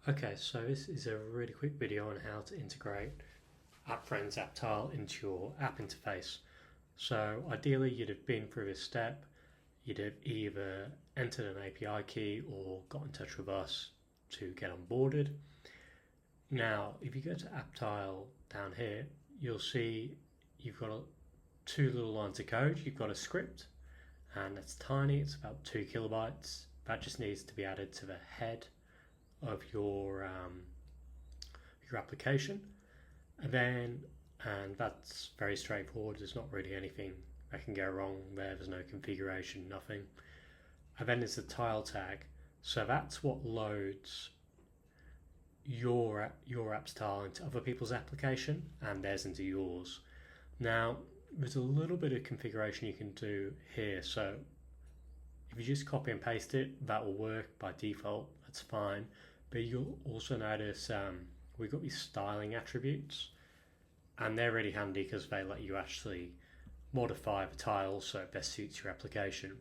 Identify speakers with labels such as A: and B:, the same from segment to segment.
A: Okay, so this is a really quick video on how to integrate App Friends app tile into your app interface. So ideally you'd have been through this step, you'd have either entered an API key or got in touch with us to get onboarded. Now, if you go to app tile down here, you'll see you've got two little lines of code. You've got a script, and it's tiny, it's about 2 kilobytes. That just needs to be added to the head of your application, and that's very straightforward. There's not really anything that can go wrong there. There's no configuration, nothing. And then there's the tile tag, so that's what loads your app's tile into other people's application and theirs into yours. Now there's a little bit of configuration you can do here, so if you just copy and paste it, that will work by default, that's fine. But you'll also notice we've got these styling attributes, and they're really handy because they let you actually modify the tiles so it best suits your application.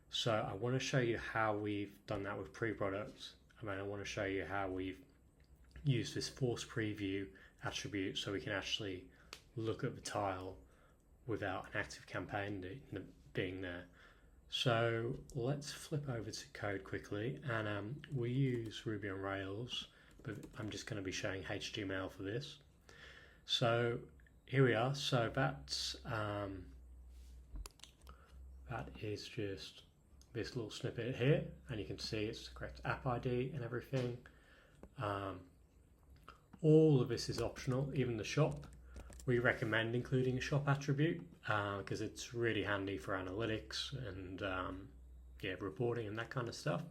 A: So I want to show you how we've done that with pre-product, and then I want to show you how we've used this force preview attribute so we can actually look at the tile without an active campaign being there. So let's flip over to code quickly, and we use Ruby on Rails, but I'm just going to be showing HTML for this. So here we are. So that is just this little snippet here, and you can see it's the correct app ID and everything. All of this is optional, even the shop. We recommend including a shop attribute because it's really handy for analytics and reporting and that kind of stuff.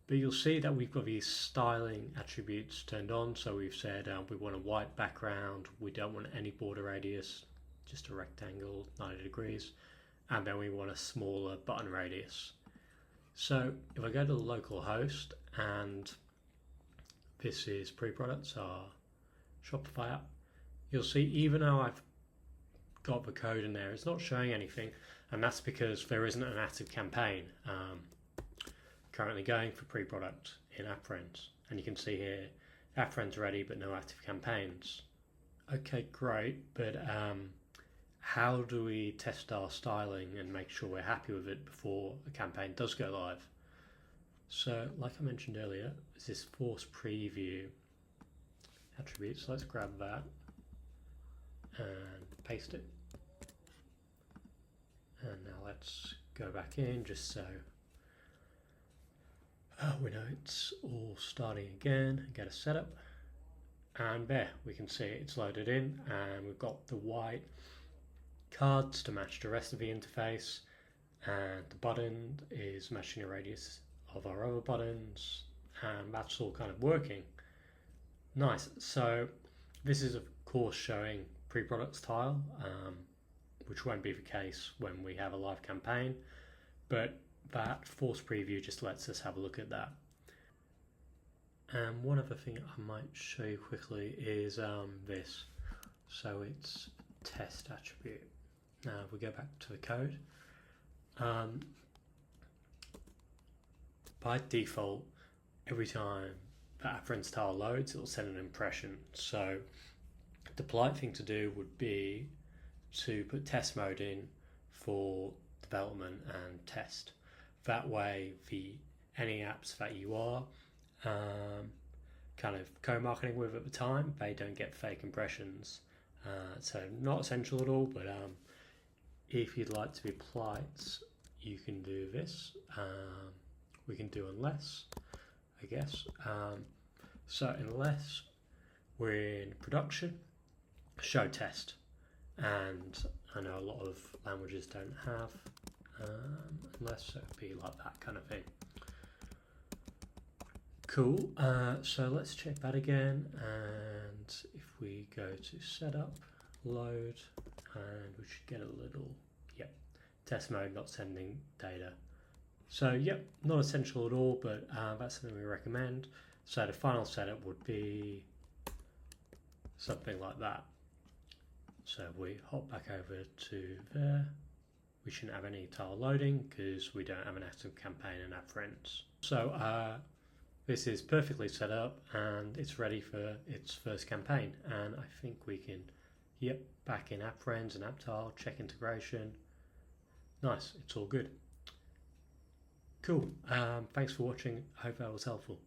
A: But you'll see that we've got these styling attributes turned on. So we've said we want a white background, we don't want any border radius, just a rectangle 90 degrees, and then we want a smaller button radius. So if I go to the local host, and this is pre-products, our Shopify app, you'll see even though I've got the code in there, it's not showing anything, and that's because there isn't an active campaign currently going for pre-product in App Friends. And you can see here, App Friends ready, but no active campaigns. Okay, great, but how do we test our styling and make sure we're happy with it before a campaign does go live? So, like I mentioned earlier, there's this force preview attribute, so let's grab that and paste it. And now let's go back in just so we know it's all starting again and get a setup. And there we can see it's loaded in, and we've got the white cards to match the rest of the interface, and the button is matching the radius of our other buttons, and that's all kind of working. Nice. So this is of course showing pre-products tile, which won't be the case when we have a live campaign, but that force preview just lets us have a look at that. And one other thing I might show you quickly is this. So it's test attribute. Now if we go back to the code, by default, every time the App Friends tile loads, it'll send an impression. So the polite thing to do would be to put test mode in for development and test. That way, any apps that you are kind of co-marketing with at the time, they don't get fake impressions. So not essential at all, but if you'd like to be polite, you can do this. We can do unless, I guess. So unless we're in production, show test. And I know a lot of languages don't have unless, so it'd be like that kind of thing. Cool. So let's check that again, and if we go to setup, load, and we should get a little, test mode, not sending data. So not essential at all, but that's something we recommend. So the final setup would be something like that. So if we hop back over to there, we shouldn't have any tile loading because we don't have an active campaign in App Friends. So this is perfectly set up and it's ready for its first campaign. And I think we can, yep, back in App Friends and App Tile, check integration. Nice, it's all good. Cool. Thanks for watching. I hope that was helpful.